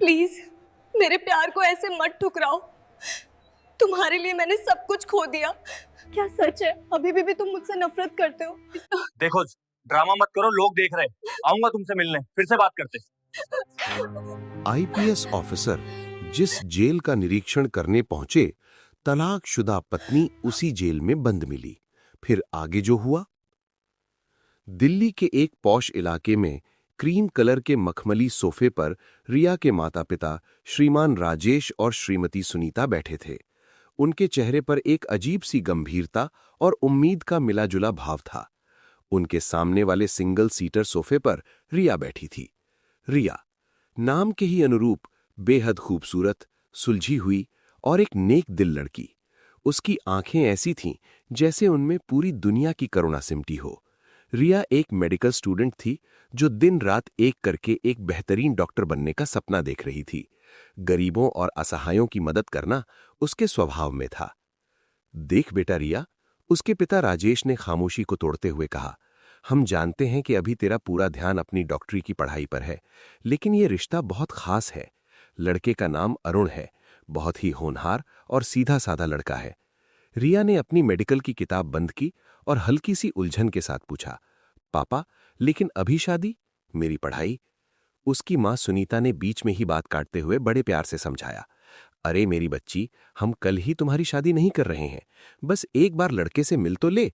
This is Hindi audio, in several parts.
प्लीज मेरे प्यार को ऐसे मत ठुकराओ। तुम्हारे लिए मैंने सब कुछ खो दिया। क्या सच है अभी भी तुम मुझसे नफरत करते हो? देखो, ड्रामा मत करो, लोग देख रहे हैं। आऊंगा तुमसे मिलने, फिर से बात करते। आईपीएस ऑफिसर जिस जेल का निरीक्षण करने पहुंचे, तलाकशुदा पत्नी उसी जेल में बंद मिली। फिर आगे जो हुआ। दिल्ली के एक पॉश इलाके में क्रीम कलर के मखमली सोफे पर रिया के माता पिता श्रीमान राजेश और श्रीमती सुनीता बैठे थे। उनके चेहरे पर एक अजीब सी गंभीरता और उम्मीद का मिलाजुला भाव था। उनके सामने वाले सिंगल सीटर सोफे पर रिया बैठी थी। रिया, नाम के ही अनुरूप बेहद खूबसूरत, सुलझी हुई और एक नेक दिल लड़की। उसकी आंखें ऐसी थीं जैसे उनमें पूरी दुनिया की करुणा सिमटी हो। रिया एक मेडिकल स्टूडेंट थी जो दिन रात एक करके एक बेहतरीन डॉक्टर बनने का सपना देख रही थी। गरीबों और असहायों की मदद करना उसके स्वभाव में था। देख बेटा रिया, उसके पिता राजेश ने खामोशी को तोड़ते हुए कहा, हम जानते हैं कि अभी तेरा पूरा ध्यान अपनी डॉक्टरी की पढ़ाई पर है, लेकिन यह रिश्ता बहुत खास है। लड़के का नाम अरुण है, बहुत ही होनहार और सीधा साधा लड़का है। रिया ने अपनी मेडिकल की किताब बंद की और हल्की सी उलझन के साथ पूछा, पापा, लेकिन अभी शादी? मेरी पढ़ाई? उसकी मां सुनीता ने बीच में ही बात काटते हुए बड़े प्यार से समझाया, अरे मेरी बच्ची, हम कल ही तुम्हारी शादी नहीं कर रहे हैं, बस एक बार लड़के से मिल तो ले।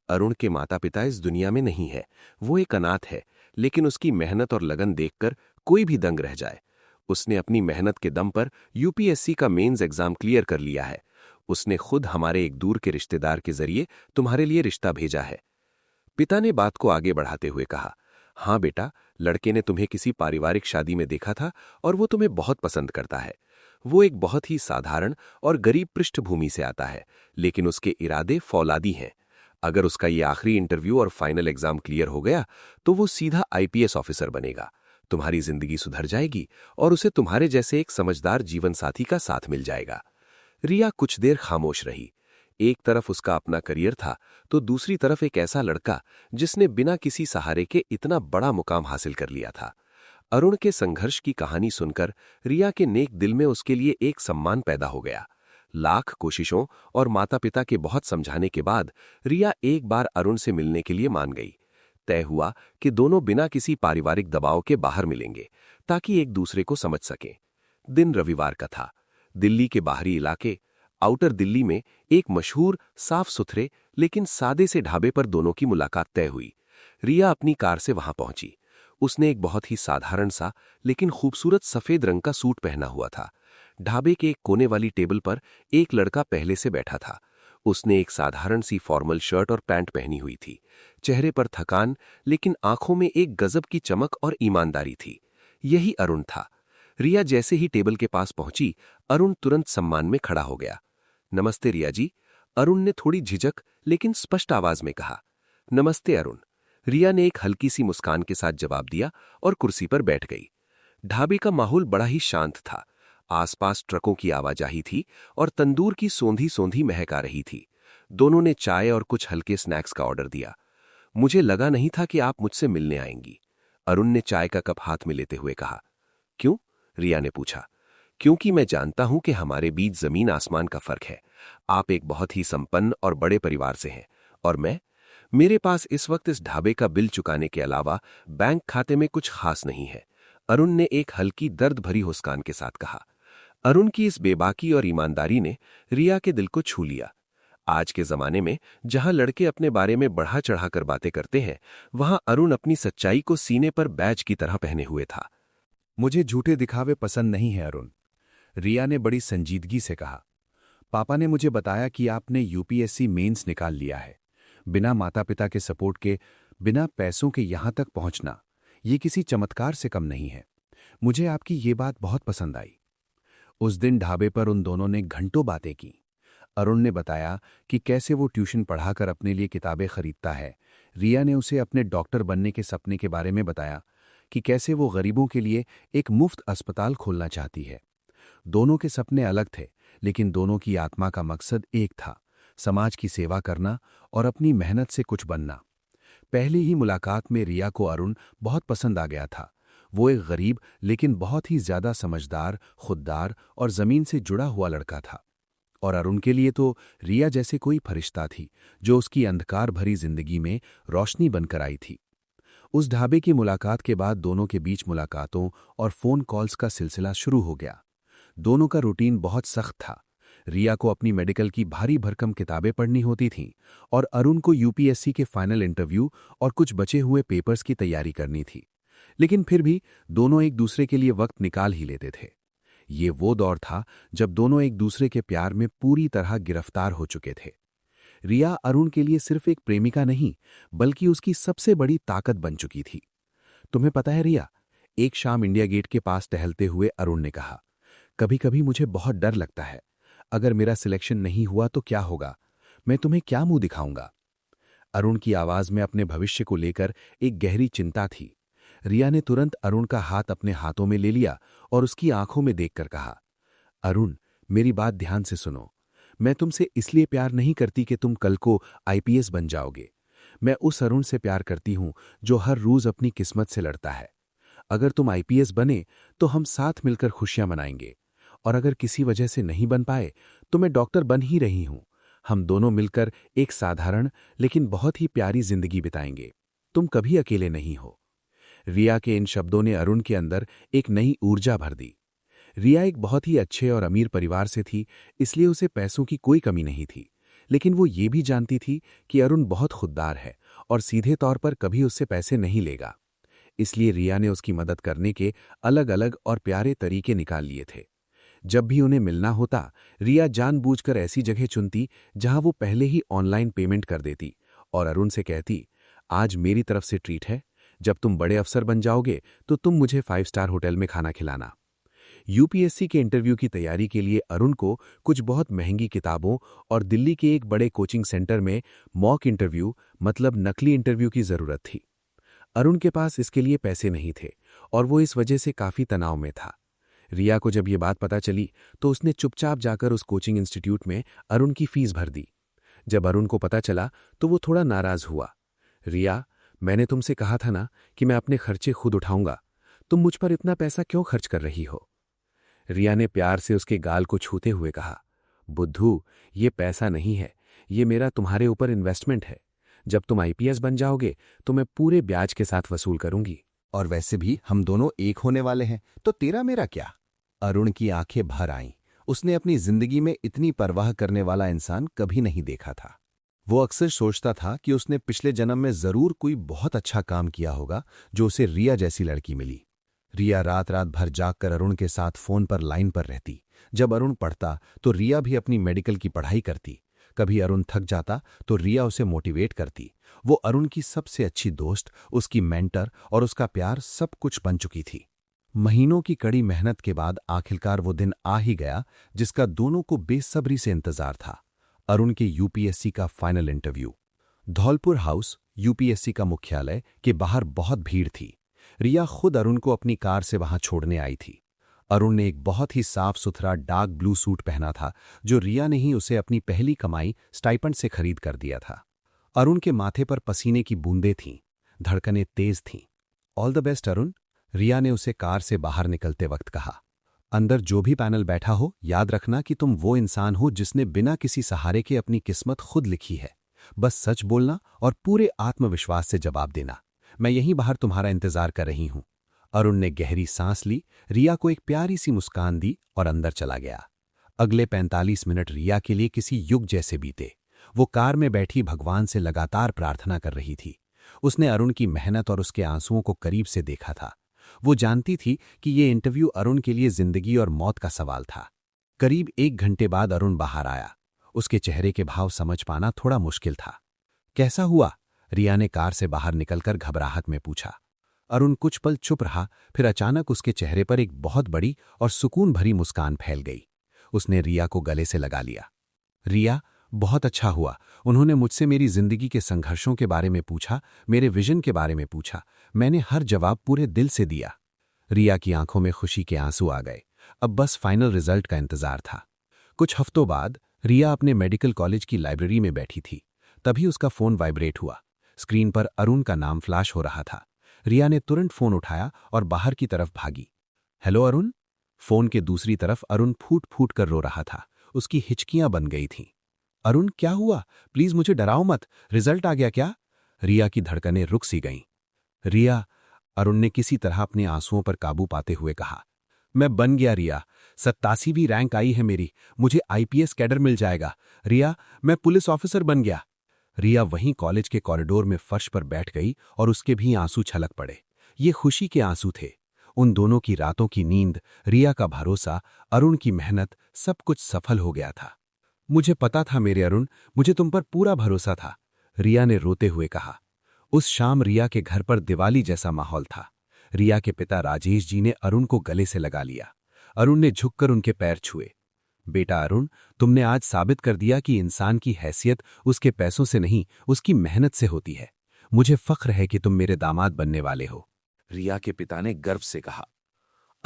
अरुण के माता पिता इस दुनिया में नहीं है, वो एक अनाथ है, लेकिन उसकी मेहनत और लगन देखकर कोई भी दंग रह जाए। उसने अपनी मेहनत के दम पर यूपीएससी का मेंस एग्जाम क्लियर कर लिया है। उसने खुद हमारे एक दूर के रिश्तेदार के जरिए तुम्हारे लिए रिश्ता भेजा है। पिता ने बात को आगे बढ़ाते हुए कहा, हाँ बेटा, लड़के ने तुम्हें किसी पारिवारिक शादी में देखा था और वो तुम्हें बहुत पसंद करता है। वो एक बहुत ही साधारण और गरीब पृष्ठभूमि से आता है, लेकिन उसके इरादे फौलादी हैं। अगर उसका ये आखिरी इंटरव्यू और फाइनल एग्जाम क्लियर हो गया तो वो सीधा आईपीएस ऑफिसर बनेगा। तुम्हारी जिंदगी सुधर जाएगी और उसे तुम्हारे जैसे एक समझदार जीवन साथी का साथ मिल जाएगा। रिया कुछ देर खामोश रही। एक तरफ उसका अपना करियर था तो दूसरी तरफ एक ऐसा लड़का जिसने बिना किसी सहारे के इतना बड़ा मुकाम हासिल कर लिया था। अरुण के संघर्ष की कहानी सुनकर रिया के नेक दिल में उसके लिए एक सम्मान पैदा हो गया। लाख कोशिशों और माता पिता के बहुत समझाने के बाद रिया एक बार अरुण से मिलने के लिए मान गई। तय हुआ कि दोनों बिना किसी पारिवारिक दबाव के बाहर मिलेंगे ताकि एक दूसरे को समझ सकें। दिन रविवार का था। दिल्ली के बाहरी इलाके आउटर दिल्ली में एक मशहूर साफ सुथरे लेकिन सादे से ढाबे पर दोनों की मुलाकात तय हुई। रिया अपनी कार से वहां पहुंची। उसने एक बहुत ही साधारण सा लेकिन खूबसूरत सफेद रंग का सूट पहना हुआ था। ढाबे के एक कोने वाली टेबल पर एक लड़का पहले से बैठा था। उसने एक साधारण सी फॉर्मल शर्ट और पैंट पहनी हुई थी। चेहरे पर थकान, लेकिन आंखों में एक गजब की चमक और ईमानदारी थी। यही अरुण था। रिया जैसे ही टेबल के पास पहुंची, अरुण तुरंत सम्मान में खड़ा हो गया। नमस्ते रिया जी, अरुण ने थोड़ी झिझक लेकिन स्पष्ट आवाज में कहा। नमस्ते अरुण, रिया ने एक हल्की सी मुस्कान के साथ जवाब दिया और कुर्सी पर बैठ गई। ढाबे का माहौल बड़ा ही शांत था। आसपास ट्रकों की आवाजाही थी और तंदूर की सोंधी सोंधी महक आ रही थी। दोनों ने चाय और कुछ हल्के स्नैक्स का ऑर्डर दिया। मुझे लगा नहीं था कि आप मुझसे मिलने आएंगी, अरुण ने चाय का कप हाथ में लेते हुए कहा। क्यों? रिया ने पूछा। क्योंकि मैं जानता हूं कि हमारे बीच जमीन आसमान का फर्क है। आप एक बहुत ही संपन्न और बड़े परिवार से हैं और मेरे पास इस वक्त इस ढाबे का बिल चुकाने के अलावा बैंक खाते में कुछ खास नहीं है, अरुण ने एक हल्की दर्द भरी मुस्कान के साथ कहा। अरुण की इस बेबाकी और ईमानदारी ने रिया के दिल को छू लिया। आज के जमाने में जहां लड़के अपने बारे में बढ़ा चढ़ाकर बातें करते हैं, वहां अरुण अपनी सच्चाई को सीने पर बैज की तरह पहने हुए था। मुझे झूठे दिखावे पसंद नहीं है अरुण, रिया ने बड़ी संजीदगी से कहा। पापा ने मुझे बताया कि आपने यूपीएससी मेंस निकाल लिया है। बिना माता पिता के सपोर्ट के, बिना पैसों के यहां तक पहुंचना, ये किसी चमत्कार से कम नहीं है। मुझे आपकी ये बात बहुत पसंद आई। उस दिन ढाबे पर उन दोनों ने घंटों बातें की। अरुण ने बताया कि कैसे वो ट्यूशन पढ़ाकर अपने लिए किताबें खरीदता है। रिया ने उसे अपने डॉक्टर बनने के सपने के बारे में बताया कि कैसे वो गरीबों के लिए एक मुफ्त अस्पताल खोलना चाहती है। दोनों के सपने अलग थे, लेकिन दोनों की आत्मा का मकसद एक था, समाज की सेवा करना और अपनी मेहनत से कुछ बनना। पहली ही मुलाकात में रिया को अरुण बहुत पसंद आ गया था। वो एक गरीब लेकिन बहुत ही ज्यादा समझदार, खुददार और जमीन से जुड़ा हुआ लड़का था। और अरुण के लिए तो रिया जैसे कोई फरिश्ता थी जो उसकी अंधकार भरी जिंदगी में रोशनी बनकर आई थी। उस ढाबे की मुलाकात के बाद दोनों के बीच मुलाकातों और फोन कॉल्स का सिलसिला शुरू हो गया। दोनों का रूटीन बहुत सख्त था। रिया को अपनी मेडिकल की भारी भरकम किताबें पढ़नी होती थीं और अरुण को यूपीएससी के फाइनल इंटरव्यू और कुछ बचे हुए पेपर्स की तैयारी करनी थी। लेकिन फिर भी दोनों एक दूसरे के लिए वक्त निकाल ही लेते थे। ये वो दौर था जब दोनों एक दूसरे के प्यार में पूरी तरह गिरफ्तार हो चुके थे। रिया अरुण के लिए सिर्फ एक प्रेमिका नहीं, बल्कि उसकी सबसे बड़ी ताकत बन चुकी थी। तुम्हें पता है रिया, एक शाम इंडिया गेट के पास टहलते हुए अरुण ने कहा, कभी कभी मुझे बहुत डर लगता है। अगर मेरा सिलेक्शन नहीं हुआ तो क्या होगा? मैं तुम्हें क्या मुंह दिखाऊंगा? अरुण की आवाज में अपने भविष्य को लेकर एक गहरी चिंता थी। रिया ने तुरंत अरुण का हाथ अपने हाथों में ले लिया और उसकी आंखों में देखकर कहा, अरुण, मेरी बात ध्यान से सुनो। मैं तुमसे इसलिए प्यार नहीं करती कि तुम कल को आईपीएस बन जाओगे। मैं उस अरुण से प्यार करती हूं जो हर रोज अपनी किस्मत से लड़ता है। अगर तुम आईपीएस बने तो हम साथ मिलकर खुशियां मनाएंगे, और अगर किसी वजह से नहीं बन पाए तो मैं डॉक्टर बन ही रही हूं। हम दोनों मिलकर एक साधारण लेकिन बहुत ही प्यारी जिंदगी बिताएंगे। तुम कभी अकेले नहीं हो। रिया के इन शब्दों ने अरुण के अंदर एक नई ऊर्जा भर दी। रिया एक बहुत ही अच्छे और अमीर परिवार से थी, इसलिए उसे पैसों की कोई कमी नहीं थी। लेकिन वो ये भी जानती थी कि अरुण बहुत खुददार है और सीधे तौर पर कभी उससे पैसे नहीं लेगा। इसलिए रिया ने उसकी मदद करने के अलग अलग और प्यारे तरीके निकाल लिए थे। जब भी उन्हें मिलना होता, रिया जानबूझकर ऐसी जगह चुनती जहां वो पहले ही ऑनलाइन पेमेंट कर देती और अरुण से कहती, आज मेरी तरफ से ट्रीट है। जब तुम बड़े अफसर बन जाओगे तो तुम मुझे 5 स्टार होटल में खाना खिलाना। यूपीएससी के इंटरव्यू की तैयारी के लिए अरुण को कुछ बहुत महंगी किताबों और दिल्ली के एक बड़े कोचिंग सेंटर में मॉक इंटरव्यू मतलब नकली इंटरव्यू की जरूरत थी। अरुण के पास इसके लिए पैसे नहीं थे और वो इस वजह से काफी तनाव में था। रिया को जब ये बात पता चली तो उसने चुपचाप जाकर उस कोचिंग इंस्टीट्यूट में अरुण की फीस भर दी। जब अरुण को पता चला तो वो थोड़ा नाराज हुआ। रिया, मैंने तुमसे कहा था ना कि मैं अपने खर्चे खुद उठाऊंगा। तुम मुझ पर इतना पैसा क्यों खर्च कर रही हो? रिया ने प्यार से उसके गाल को छूते हुए कहा, बुद्धू, ये पैसा नहीं है, ये मेरा तुम्हारे ऊपर इन्वेस्टमेंट है। जब तुम आईपीएस बन जाओगे तो मैं पूरे ब्याज के साथ वसूल करूंगी। और वैसे भी हम दोनों एक होने वाले हैं, तो तेरा मेरा क्या? अरुण की आंखें भर आईं। उसने अपनी जिंदगी में इतनी परवाह करने वाला इंसान कभी नहीं देखा था। वो अक्सर सोचता था कि उसने पिछले जन्म में जरूर कोई बहुत अच्छा काम किया होगा जो उसे रिया जैसी लड़की मिली। रिया रात रात भर जागकर अरुण के साथ फोन पर लाइन पर रहती। जब अरुण पढ़ता तो रिया भी अपनी मेडिकल की पढ़ाई करती। कभी अरुण थक जाता तो रिया उसे मोटिवेट करती। वो अरुण की सबसे अच्छी दोस्त, उसकी मेंटर और उसका प्यार सब कुछ बन चुकी थी। महीनों की कड़ी मेहनत के बाद आखिरकार वो दिन आ ही गया जिसका दोनों को बेसब्री से इंतजार था। अरुण के यूपीएससी का final interview. Dholpur house, UPSC का मुख्यालय के बाहर बहुत भीड़ थी। रिया खुद अरुण को अपनी कार से वहां छोड़ने आई थी। अरुण ने एक बहुत ही साफ सुथरा डार्क ब्लू सूट पहना था जो रिया ने ही उसे अपनी पहली कमाई स्टाइपेंड से खरीद कर दिया था। अरुण के माथे पर पसीने की बूंदें थीं, धड़कनें तेज थीं। ऑल द बेस्ट अरुण, रिया ने उसे कार से बाहर निकलते वक्त कहा। अंदर जो भी पैनल बैठा हो, याद रखना कि तुम वो इंसान हो जिसने बिना किसी सहारे के अपनी किस्मत खुद लिखी है। बस सच बोलना और पूरे आत्मविश्वास से जवाब देना। मैं यहीं बाहर तुम्हारा इंतजार कर रही हूं। अरुण ने गहरी सांस ली, रिया को एक प्यारी सी मुस्कान दी और अंदर चला गया। अगले 45 मिनट रिया के लिए किसी युग जैसे बीते। वो कार में बैठी भगवान से लगातार प्रार्थना कर रही थी। उसने अरुण की मेहनत और उसके आंसुओं को करीब से देखा था। वो जानती थी कि ये इंटरव्यू अरुण के लिए जिंदगी और मौत का सवाल था। करीब 1 घंटे बाद अरुण बाहर आया। उसके चेहरे के भाव समझ पाना थोड़ा मुश्किल था। कैसा हुआ? रिया ने कार से बाहर निकलकर घबराहट में पूछा। अरुण कुछ पल चुप रहा, फिर अचानक उसके चेहरे पर एक बहुत बड़ी और सुकून भरी मुस्कान फैल गई। उसने रिया को गले से लगा लिया। रिया, बहुत अच्छा हुआ। उन्होंने मुझसे मेरी जिंदगी के संघर्षों के बारे में पूछा, मेरे विजन के बारे में पूछा। मैंने हर जवाब पूरे दिल से दिया। रिया की आंखों में खुशी के आंसू आ गए। अब बस फाइनल रिजल्ट का इंतजार था। कुछ हफ्तों बाद रिया अपने मेडिकल कॉलेज की लाइब्रेरी में बैठी थी। तभी उसका फोन वाइब्रेट हुआ। स्क्रीन पर अरुण का नाम फ्लैश हो रहा था। रिया ने तुरंत फोन उठाया और बाहर की तरफ भागी। हेलो अरुण। फोन के दूसरी तरफ अरुण फूट फूट कर रो रहा था। उसकी हिचकियां बन गई थीं। अरुण, क्या हुआ? प्लीज मुझे डराओ मत। रिजल्ट आ गया क्या? रिया की धड़कनें रुक सी गईं। रिया, अरुण ने किसी तरह अपने आंसुओं पर काबू पाते हुए कहा। मैं बन गया रिया, 87वीं रैंक आई है मेरी। मुझे आईपीएस कैडर मिल जाएगा। रिया, मैं पुलिस ऑफिसर बन गया। रिया वहीं कॉलेज के कॉरिडोर में फर्श पर बैठ गई और उसके भी आंसू छलक पड़े। ये खुशी के आंसू थे। उन दोनों की रातों की नींद, रिया का भरोसा, अरुण की मेहनत, सब कुछ सफल हो गया था। मुझे पता था मेरे अरुण, मुझे तुम पर पूरा भरोसा था, रिया ने रोते हुए कहा। उस शाम रिया के घर पर दिवाली जैसा माहौल था। रिया के पिता राजेश जी ने अरुण को गले से लगा लिया। अरुण ने झुककर उनके पैर छुए। बेटा अरुण, तुमने आज साबित कर दिया कि इंसान की हैसियत उसके पैसों से नहीं, उसकी मेहनत से होती है। मुझे फख्र है कि तुम मेरे दामाद बनने वाले हो। रिया के पिता ने गर्व से कहा।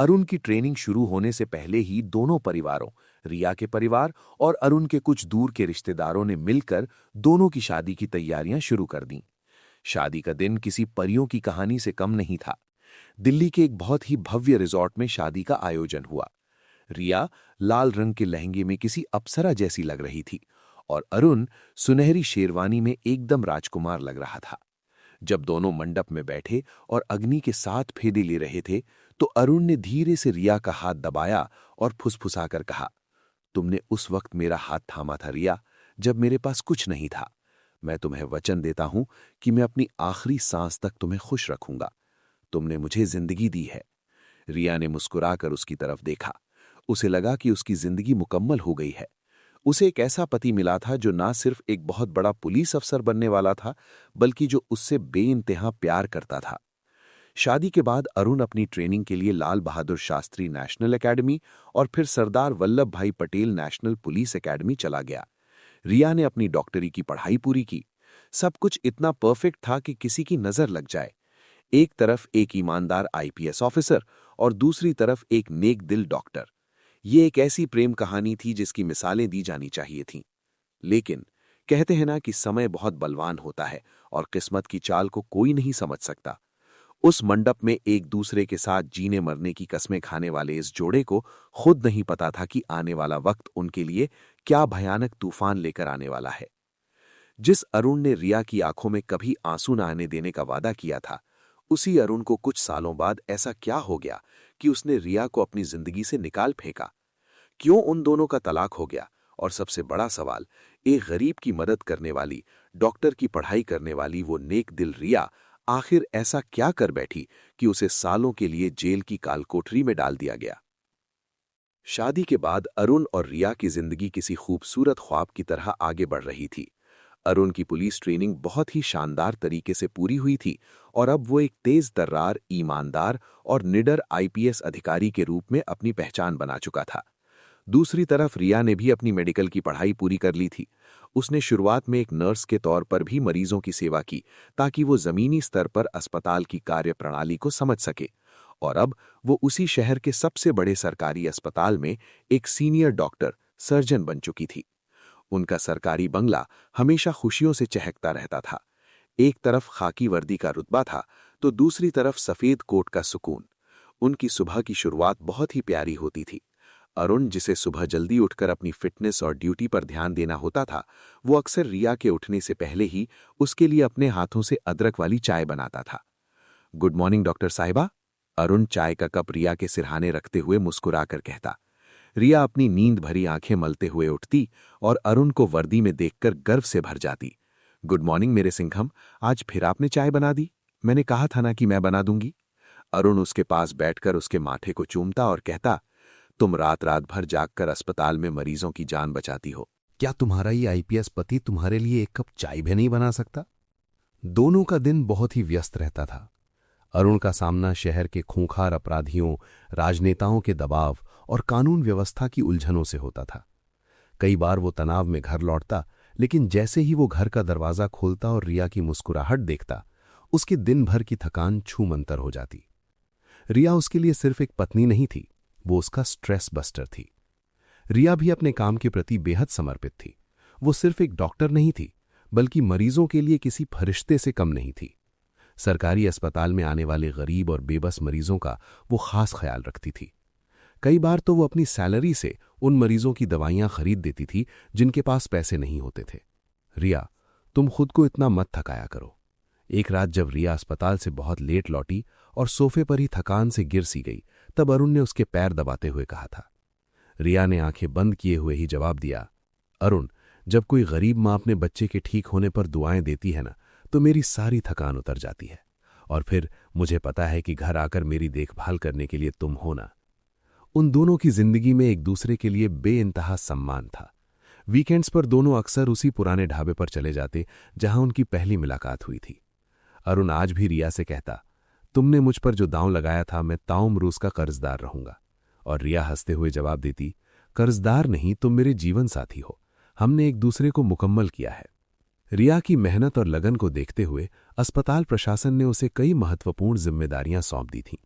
अरुण की ट्रेनिंग शुरू होने से पहले ही दोनों परिवारों, रिया के परिवार और अरुण के कुछ दूर के रिश्तेदारों ने मिलकर दोनों की शादी की तैयारियां शुरू कर दीं। शादी का दिन किसी परियों की कहानी से कम नहीं था। दिल्ली के एक बहुत ही भव्य रिजॉर्ट में शादी का आयोजन हुआ। रिया लाल रंग के लहंगे में किसी अप्सरा जैसी लग रही थी और अरुण सुनहरी शेरवानी में एकदम राजकुमार लग रहा था। जब दोनों मंडप में बैठे और अग्नि के 7 फेरे ले रहे थे तो अरुण ने धीरे से रिया का हाथ दबाया और फुसफुसाकर कहा, तुमने उस वक्त मेरा हाथ थामा था रिया, जब मेरे पास कुछ नहीं था। मैं तुम्हें वचन देता हूं कि मैं अपनी आखिरी सांस तक तुम्हें खुश रखूंगा। तुमने मुझे जिंदगी दी है। रिया ने मुस्कुराकर उसकी तरफ देखा। उसे लगा कि उसकी जिंदगी मुकम्मल हो गई है। उसे एक ऐसा पति मिला था जो ना सिर्फ एक बहुत बड़ा पुलिस अफसर बनने वाला था, बल्कि जो उससे बेइंतहा प्यार करता था। शादी के बाद अरुण अपनी ट्रेनिंग के लिए लाल बहादुर शास्त्री नेशनल एकेडमी और फिर सरदार वल्लभ भाई पटेल नेशनल पुलिस एकेडमी चला गया। रिया ने अपनी डॉक्टरी की पढ़ाई पूरी की। सब कुछ इतना परफेक्ट था कि किसी की नजर लग जाए। एक तरफ एक ईमानदार आईपीएस ऑफिसर और दूसरी तरफ एक नेक दिल डॉक्टर। ये एक ऐसी प्रेम कहानी थी जिसकी मिसालें दी जानी चाहिए थीं। लेकिन कहते हैं ना कि समय बहुत बलवान होता है और किस्मत की चाल को कोई नहीं समझ सकता। उस मंडप में एक दूसरे के साथ जीने मरने की कस्में खाने वाले इस जोड़े को खुद नहीं पता था कि आने वाला वक्त उनके लिए क्या भयानक तूफान लेकर आने वाला है। जिस अरुण ने रिया की आंखों में कभी आंसू न आने देने का वादा किया था, उसी अरुण को कुछ सालों बाद ऐसा क्या हो गया कि उसने रिया को अपनी जिंदगी से निकाल फेंका? क्यों उन दोनों का तलाक हो गया? और सबसे बड़ा सवाल, एक गरीब की मदद करने वाली, डॉक्टर की पढ़ाई करने वाली वो नेक दिल रिया आखिर ऐसा क्या कर बैठी कि उसे सालों के लिए जेल की कालकोठरी में डाल दिया गया? शादी के बाद अरुण और रिया की जिंदगी किसी खूबसूरत ख्वाब की तरह आगे बढ़ रही थी। अरुण की पुलिस ट्रेनिंग बहुत ही शानदार तरीके से पूरी हुई थी और अब वो एक तेज तर्रार, ईमानदार और निडर आईपीएस अधिकारी के रूप में अपनी पहचान बना चुका था। दूसरी तरफ रिया ने भी अपनी मेडिकल की पढ़ाई पूरी कर ली थी। उसने शुरुआत में एक नर्स के तौर पर भी मरीजों की सेवा की ताकि वो जमीनी स्तर पर अस्पताल की कार्यप्रणाली को समझ सके, और अब वो उसी शहर के सबसे बड़े सरकारी अस्पताल में एक सीनियर डॉक्टर, सर्जन बन चुकी थी। उनका सरकारी बंगला हमेशा खुशियों से चहकता रहता था। एक तरफ खाकी वर्दी का रुतबा था तो दूसरी तरफ सफेद कोट का सुकून। उनकी सुबह की शुरुआत बहुत ही प्यारी होती थी। अरुण, जिसे सुबह जल्दी उठकर अपनी फिटनेस और ड्यूटी पर ध्यान देना होता था, वो अक्सर रिया के उठने से पहले ही उसके लिए अपने हाथों से अदरक वाली चाय बनाता था। गुड मॉर्निंग डॉक्टर साहिबा, अरुण चाय का कप रिया के सिरहाने रखते हुए मुस्कुराकर कहता। रिया अपनी नींद भरी आंखें मलते हुए उठती और अरुण को वर्दी में देखकर गर्व से भर जाती। गुड मॉर्निंग मेरे सिंघम, आज फिर आपने चाय बना दी? मैंने कहा था ना कि मैं बना दूंगी। अरुण उसके पास बैठकर उसके माथे को चूमता और कहता, तुम रात रात भर जागकर अस्पताल में मरीजों की जान बचाती हो। क्या तुम्हारा ये आईपीएस पति तुम्हारे लिए एक कप चाय भी नहीं बना सकता? दोनों का दिन बहुत ही व्यस्त रहता था। अरुण का सामना शहर के खूंखार अपराधियों, राजनेताओं के दबाव और कानून व्यवस्था की उलझनों से होता था। कई बार वो तनाव में घर लौटता, लेकिन जैसे ही वो घर का दरवाजा खोलता और रिया की मुस्कुराहट देखता, उसके दिन भर की थकान छूमंतर हो जाती। रिया उसके लिए सिर्फ एक पत्नी नहीं थी, वो उसका स्ट्रेस बस्टर थी। रिया भी अपने काम के प्रति बेहद समर्पित थी। वो सिर्फ एक डॉक्टर नहीं थी, बल्कि मरीजों के लिए किसी फरिश्ते से कम नहीं थी। सरकारी अस्पताल में आने वाले गरीब और बेबस मरीजों का वो खास ख्याल रखती थी। कई बार तो वो अपनी सैलरी से उन मरीजों की दवाइयां खरीद देती थी जिनके पास पैसे नहीं होते थे। रिया, तुम खुद को इतना मत थकाया करो। एक रात जब रिया अस्पताल से बहुत लेट लौटी और सोफे पर ही थकान से गिर सी गई, तब अरुण ने उसके पैर दबाते हुए कहा था। रिया ने आंखें बंद किए हुए ही जवाब दिया, अरुण, जब कोई गरीब मां अपने बच्चे के ठीक होने पर दुआएं देती है ना, तो मेरी सारी थकान उतर जाती है। और फिर मुझे पता है कि घर आकर मेरी देखभाल करने के लिए तुम हो ना। उन दोनों की जिंदगी में एक दूसरे के लिए बेइंतहा सम्मान था। वीकेंड्स पर दोनों अक्सर उसी पुराने ढाबे पर चले जाते जहां उनकी पहली मुलाकात हुई थी। अरुण आज भी रिया से कहता, तुमने मुझ पर जो दांव लगाया था, मैं ताउम्र उसका कर्जदार रहूंगा। और रिया हंसते हुए जवाब देती, कर्जदार नहीं, तुम मेरे जीवन साथी हो। हमने एक दूसरे को मुकम्मल किया है। रिया की मेहनत और लगन को देखते हुए अस्पताल प्रशासन ने उसे कई महत्वपूर्ण जिम्मेदारियां सौंप दी थीं।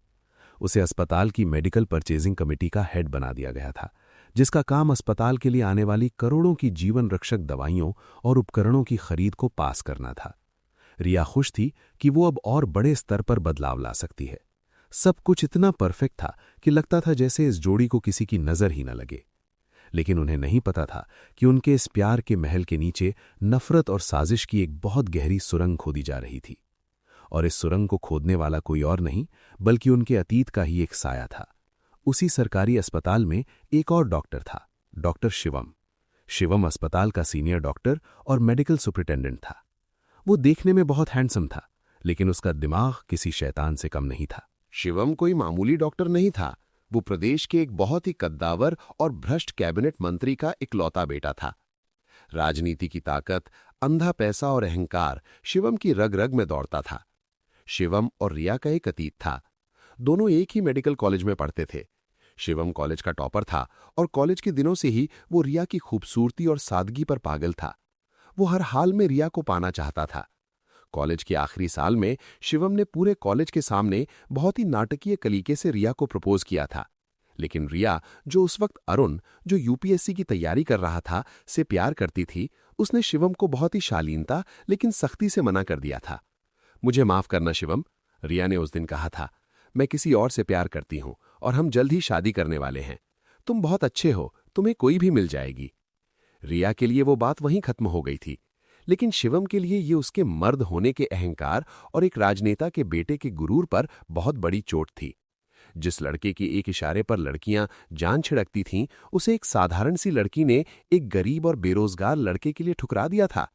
उसे अस्पताल की मेडिकल परचेजिंग कमेटी का हेड बना दिया गया था, जिसका काम अस्पताल के लिए आने वाली करोड़ों की जीवन रक्षक दवाइयों और उपकरणों की खरीद को पास करना था। रिया खुश थी कि वो अब और बड़े स्तर पर बदलाव ला सकती है। सब कुछ इतना परफेक्ट था कि लगता था जैसे इस जोड़ी को किसी की नजर ही न लगे। लेकिन उन्हें नहीं पता था कि उनके इस प्यार के महल के नीचे नफरत और साजिश की एक बहुत गहरी सुरंग खोदी जा रही थी। और इस सुरंग को खोदने वाला कोई और नहीं बल्कि उनके अतीत का ही एक साया था। उसी सरकारी अस्पताल में एक और डॉक्टर था, डॉक्टर शिवम। शिवम अस्पताल का सीनियर डॉक्टर और मेडिकल सुपरिटेंडेंट था। वो देखने में बहुत हैंडसम था, लेकिन उसका दिमाग किसी शैतान से कम नहीं था। शिवम कोई मामूली डॉक्टर नहीं था। वो प्रदेश के एक बहुत ही कद्दावर और भ्रष्ट कैबिनेट मंत्री का इकलौता बेटा था। राजनीति की ताकत, अंधा पैसा और अहंकार शिवम की रग रग में दौड़ता था। शिवम और रिया का एक अतीत था। दोनों एक ही मेडिकल कॉलेज में पढ़ते थे। शिवम कॉलेज का टॉपर था और कॉलेज के दिनों से ही वो रिया की खूबसूरती और सादगी पर पागल था। वो हर हाल में रिया को पाना चाहता था। कॉलेज के आखिरी साल में शिवम ने पूरे कॉलेज के सामने बहुत ही नाटकीय तरीके से रिया को प्रपोज किया था। लेकिन रिया, जो उस वक्त अरुण, जो यूपीएससी की तैयारी कर रहा था, से प्यार करती थी, उसने शिवम को बहुत ही शालीनता लेकिन सख्ती से मना कर दिया था। मुझे माफ करना शिवम, रिया ने उस दिन कहा था। मैं किसी और से प्यार करती हूं और हम जल्द ही शादी करने वाले हैं। तुम बहुत अच्छे हो, तुम्हें कोई भी मिल जाएगी। रिया के लिए वो बात वहीं खत्म हो गई थी, लेकिन शिवम के लिए ये उसके मर्द होने के अहंकार और एक राजनेता के बेटे के गुरूर पर बहुत बड़ी चोट थी। जिस लड़के के एक इशारे पर लड़कियां जान छिड़कती थीं, उसे एक साधारण सी लड़की ने एक गरीब और बेरोजगार लड़के के लिए ठुकरा दिया था।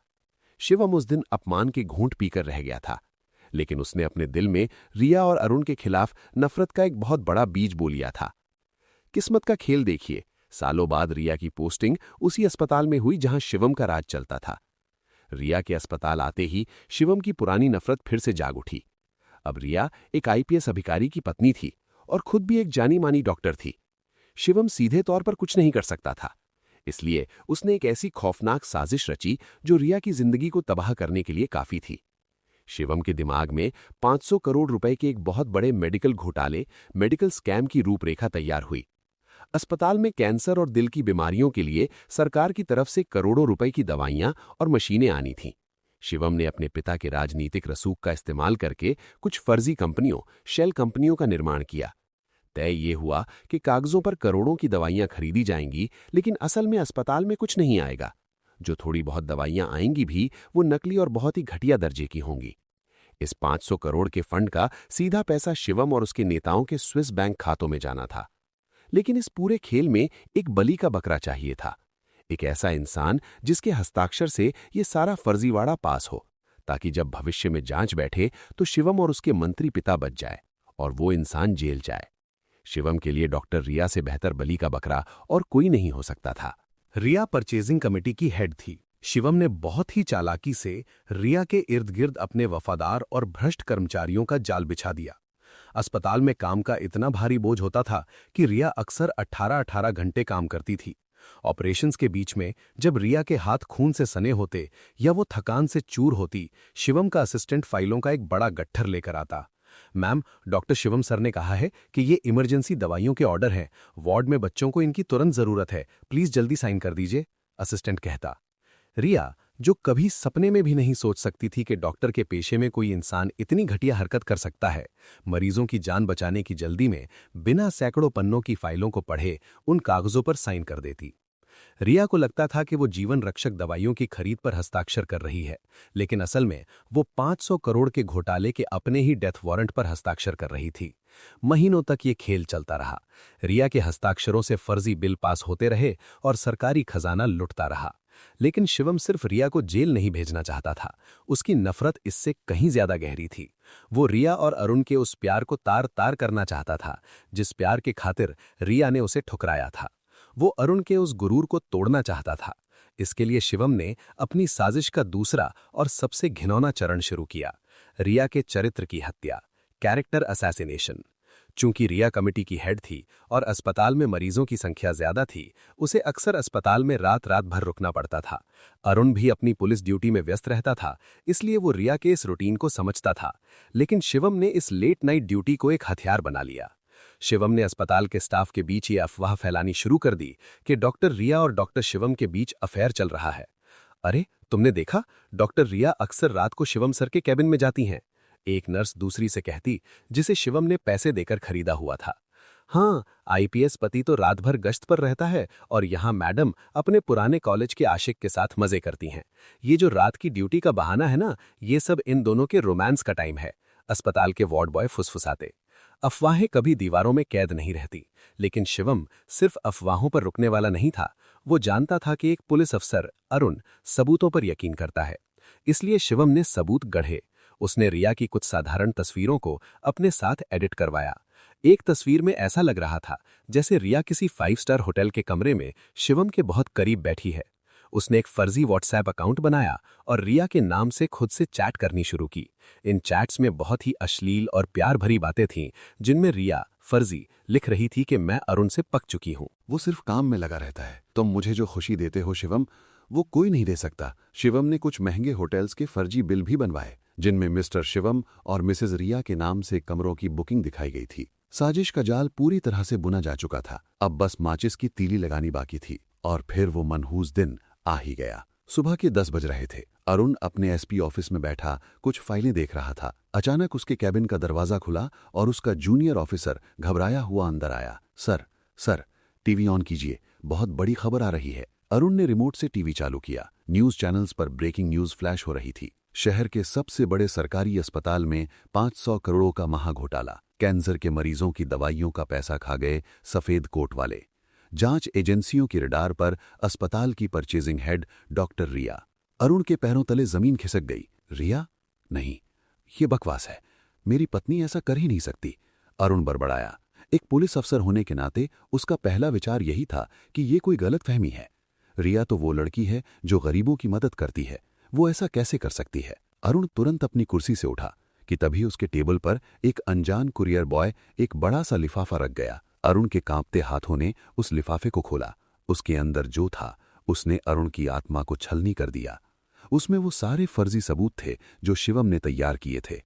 शिवम उस दिन अपमान के घूंट पीकर रह गया था, लेकिन उसने अपने दिल में रिया और अरुण के खिलाफ नफरत का एक बहुत बड़ा बीज बो लिया था। किस्मत का खेल देखिए, सालों बाद रिया की पोस्टिंग उसी अस्पताल में हुई जहां शिवम का राज चलता था। रिया के अस्पताल आते ही शिवम की पुरानी नफरत फिर से जाग उठी। अब रिया एक आईपीएस अधिकारी की पत्नी थी और खुद भी एक जानी मानी डॉक्टर थी। शिवम सीधे तौर पर कुछ नहीं कर सकता था, इसलिए उसने एक ऐसी खौफनाक साजिश रची जो रिया की जिंदगी को तबाह करने के लिए काफी थी। शिवम के दिमाग में 500 करोड़ रुपए के एक बहुत बड़े मेडिकल घोटाले, मेडिकल स्कैम की रूपरेखा तैयार हुई। अस्पताल में कैंसर और दिल की बीमारियों के लिए सरकार की तरफ से करोड़ों रुपए की दवाइयां और मशीनें आनी थीं। शिवम ने अपने पिता के राजनीतिक रसूख का इस्तेमाल करके कुछ फर्जी कंपनियों, शेल कंपनियों का निर्माण किया। तय ये हुआ कि कागजों पर करोड़ों की दवाइयां खरीदी जाएंगी, लेकिन असल में अस्पताल में कुछ नहीं आएगा। जो थोड़ी बहुत दवाइयां आएंगी भी वो नकली और बहुत ही घटिया दर्जे की होंगी। इस 500 करोड़ के फंड का सीधा पैसा शिवम और उसके नेताओं के स्विस बैंक खातों में जाना था। लेकिन इस पूरे खेल में एक बलि का बकरा चाहिए था, एक ऐसा इंसान जिसके हस्ताक्षर से ये सारा फर्जीवाड़ा पास हो, ताकि जब भविष्य में जांच बैठे तो शिवम और उसके मंत्री पिता बच जाए और वो इंसान जेल जाए। शिवम के लिए डॉक्टर रिया से बेहतर बलि का बकरा और कोई नहीं हो सकता था। रिया परचेजिंग कमेटी की हेड थी। शिवम ने बहुत ही चालाकी से रिया के इर्द गिर्द अपने वफादार और भ्रष्ट कर्मचारियों का जाल बिछा दिया। अस्पताल में काम का इतना भारी बोझ होता था कि रिया अक्सर 18-18 घंटे काम करती थी। ऑपरेशंस के बीच में जब रिया के हाथ खून से सने होते या वो थकान से चूर होती, शिवम का असिस्टेंट फाइलों का एक बड़ा गट्ठर लेकर आता। मैम, डॉक्टर शिवम सर ने कहा है कि ये इमरजेंसी दवाइयों के ऑर्डर हैं। वार्ड में बच्चों को इनकी तुरंत जरूरत है, प्लीज जल्दी साइन कर दीजिए, असिस्टेंट कहता। रिया, जो कभी सपने में भी नहीं सोच सकती थी कि डॉक्टर के पेशे में कोई इंसान इतनी घटिया हरकत कर सकता है, मरीजों की जान बचाने की जल्दी में बिना सैकड़ों पन्नों की फाइलों को पढ़े उन कागजों पर साइन कर देती। रिया को लगता था कि वो जीवन रक्षक दवाइयों की खरीद पर हस्ताक्षर कर रही है, लेकिन असल में वो 500 करोड़ के घोटाले के अपने ही डेथ वारंट पर हस्ताक्षर कर रही थी। महीनों तक ये खेल चलता रहा। रिया के हस्ताक्षरों से फर्जी बिल पास होते रहे और सरकारी खजाना लुटता रहा। लेकिन शिवम सिर्फ रिया को जेल नहीं भेजना चाहता था, उसकी नफरत इससे कहीं ज्यादा गहरी थी। वो रिया और अरुण के उस प्यार को तार तार करना चाहता था, जिस प्यार के खातिर रिया ने उसे ठुकराया था। वो अरुण के उस गुरूर को तोड़ना चाहता था। इसके लिए शिवम ने अपनी साजिश का दूसरा और सबसे घिनौना चरण शुरू किया, रिया के चरित्र की हत्या, कैरेक्टर असैसिनेशन। चूंकि रिया कमेटी की हेड थी और अस्पताल में मरीजों की संख्या ज्यादा थी, उसे अक्सर अस्पताल में रात रात भर रुकना पड़ता था। अरुण भी अपनी पुलिस ड्यूटी में व्यस्त रहता था, इसलिए वो रिया के इस रूटीन को समझता था। लेकिन शिवम ने इस लेट नाइट ड्यूटी को एक हथियार बना लिया। शिवम ने अस्पताल के स्टाफ के बीच ये अफवाह फैलानी शुरू कर दी कि डॉक्टर रिया और डॉक्टर शिवम के बीच अफेयर चल रहा है। अरे, तुमने देखा, डॉक्टर रिया अक्सर रात को शिवम सर के कैबिन में जाती हैं, एक नर्स दूसरी से कहती, जिसे शिवम ने पैसे देकर खरीदा हुआ था। हाँ, आईपीएस पति तो रात भर गश्त पर रहता है और यहाँ मैडम अपने पुराने कॉलेज के आशिक के साथ मजे करती हैं। ये जो रात की ड्यूटी का बहाना है ना, ये सब इन दोनों के रोमांस का टाइम है, अस्पताल के वार्ड बॉय फुसफुसाते। अफवाहें कभी दीवारों में कैद नहीं रहती, लेकिन शिवम सिर्फ अफवाहों पर रुकने वाला नहीं था। वो जानता था कि एक पुलिस अफसर अरुण सबूतों पर यकीन करता है, इसलिए शिवम ने सबूत गढ़े। उसने रिया की कुछ साधारण तस्वीरों को अपने साथ एडिट करवाया। एक तस्वीर में ऐसा लग रहा था जैसे रिया किसी 5 स्टार होटल के कमरे में शिवम के बहुत करीब बैठी है। उसने एक फर्जी व्हाट्सएप अकाउंट बनाया और रिया के नाम से खुद से चैट करनी शुरू की। इन चैट्स में बहुत ही अश्लील और प्यार भरी बातें थीं, जिनमें रिया फर्जी लिख रही थी कि मैं अरुण से पक चुकी हूं। वो सिर्फ काम में लगा रहता है। तुम मुझे जो खुशी देते हो शिवम, वो कोई नहीं दे सकता। शिवम ने कुछ महंगे होटल्स के फर्जी बिल भी बनवाए, जिनमें मिस्टर शिवम और मिसेज रिया के नाम से कमरों की बुकिंग दिखाई गई थी। साजिश का जाल पूरी तरह से बुना जा चुका था, अब बस माचिस की तीली लगानी बाकी थी। और फिर वो मनहूस दिन आ ही गया। सुबह के 10 बज रहे थे। अरुण अपने एसपी ऑफिस में बैठा कुछ फाइलें देख रहा था। अचानक उसके कैबिन का दरवाजा खुला और उसका जूनियर ऑफिसर घबराया हुआ अंदर आया। सर, टीवी ऑन कीजिए, बहुत बड़ी खबर आ रही है। अरुण ने रिमोट से टीवी चालू किया। न्यूज चैनल्स पर ब्रेकिंग न्यूज फ्लैश हो रही थी। शहर के सबसे बड़े सरकारी अस्पताल में 500 करोड़ों का महाघोटाला। कैंसर के मरीजों की दवाइयों का पैसा खा गए सफेद कोट वाले। जांच एजेंसियों की रडार पर अस्पताल की परचेजिंग हेड डॉक्टर रिया। अरुण के पैरों तले जमीन खिसक गई। रिया? नहीं, ये बकवास है। मेरी पत्नी ऐसा कर ही नहीं सकती। अरुण बड़बड़ाया। एक पुलिस अफसर होने के नाते उसका पहला विचार यही था कि ये कोई गलतफहमी है। रिया तो वो लड़की है जो गरीबों की मदद करती है, वो ऐसा कैसे कर सकती है? अरुण तुरंत अपनी कुर्सी से उठा कि तभी उसके टेबल पर एक अनजान कुरियर बॉय एक बड़ा सा लिफाफा रख गया। अरुण के कांपते हाथों ने उस लिफाफे को खोला। उसके अंदर जो था उसने अरुण की आत्मा को छलनी कर दिया। उसमें वो सारे फर्जी सबूत थे जो शिवम ने तैयार किए थे।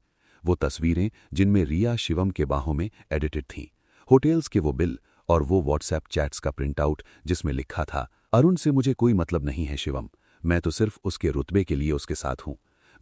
वो तस्वीरें जिनमें रिया शिवम के बाहों में एडिटेड थीं, होटल्स के वो बिल और वो व्हाट्सएप चैट्स का प्रिंटआउट जिसमें लिखा था, अरुण से मुझे कोई मतलब नहीं है शिवम, मैं तो सिर्फ उसके रुतबे के लिए उसके साथ हूं।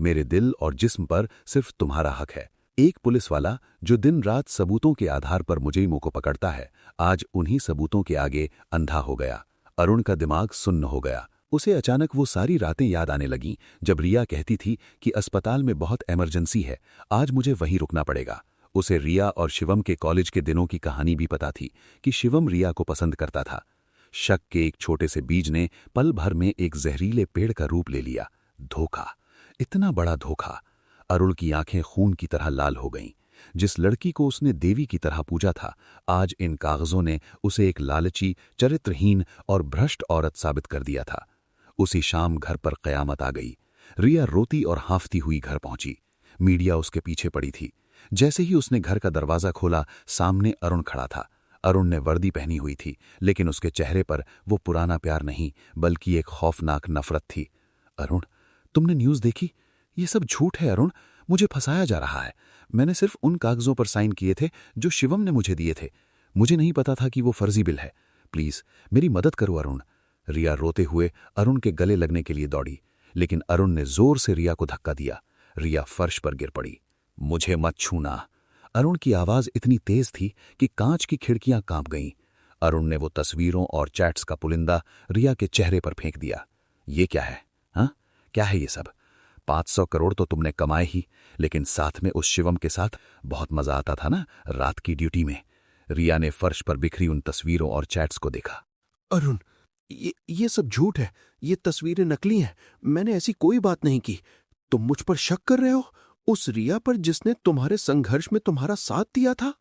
मेरे दिल और जिस्म पर सिर्फ तुम्हारा हक है। एक पुलिस वाला जो दिन रात सबूतों के आधार पर मुझे ही मुंह को पकड़ता है, आज उन्हीं सबूतों के आगे अंधा हो गया। अरुण का दिमाग सुन्न हो गया। उसे अचानक वो सारी रातें याद आने लगीं जब रिया कहती थी कि अस्पताल में बहुत इमरजेंसी है, आज मुझे वहीं रुकना पड़ेगा। उसे रिया और शिवम के कॉलेज के दिनों की कहानी भी पता थी कि शिवम रिया को पसंद करता था। शक के एक छोटे से बीज ने पल भर में एक जहरीले पेड़ का रूप ले लिया। धोखा, इतना बड़ा धोखा। अरुण की आंखें खून की तरह लाल हो गईं। जिस लड़की को उसने देवी की तरह पूजा था, आज इन कागजों ने उसे एक लालची, चरित्रहीन और भ्रष्ट औरत साबित कर दिया था। उसी शाम घर पर कयामत आ गई। रिया रोती और हांफती हुई घर पहुंची। मीडिया उसके पीछे पड़ी थी। जैसे ही उसने घर का दरवाजा खोला, सामने अरुण खड़ा था। अरुण ने वर्दी पहनी हुई थी, लेकिन उसके चेहरे पर वो पुराना प्यार नहीं, बल्कि एक खौफनाक नफरत थी। अरुण, तुमने न्यूज़ देखी? ये सब झूठ है अरुण, मुझे फंसाया जा रहा है। मैंने सिर्फ उन कागजों पर साइन किए थे जो शिवम ने मुझे दिए थे। मुझे नहीं पता था कि वो फर्जी बिल है। प्लीज मेरी मदद करो अरुण। रिया रोते हुए अरुण के गले लगने के लिए दौड़ी, लेकिन अरुण ने जोर से रिया को धक्का दिया। रिया फर्श पर गिर पड़ी। मुझे मत छूना। अरुण की आवाज इतनी तेज थी कि कांच की खिड़कियां कांप गईं। अरुण ने वो तस्वीरों और चैट्स का पुलिंदा रिया के चेहरे पर फेंक दिया। ये क्या है? हाँ, क्या है ये सब? 500 करोड़ तो तुमने कमाए ही, लेकिन साथ में उस शिवम के साथ बहुत मजा आता था ना रात की ड्यूटी में। रिया ने फर्श पर बिखरी उन तस्वीरों और चैट्स को देखा। अरुण, ये सब झूठ है। ये तस्वीरें नकली हैं। मैंने ऐसी कोई बात नहीं की। तुम मुझ पर शक कर रहे हो? उस रिया पर जिसने तुम्हारे संघर्ष में तुम्हारा साथ दिया था?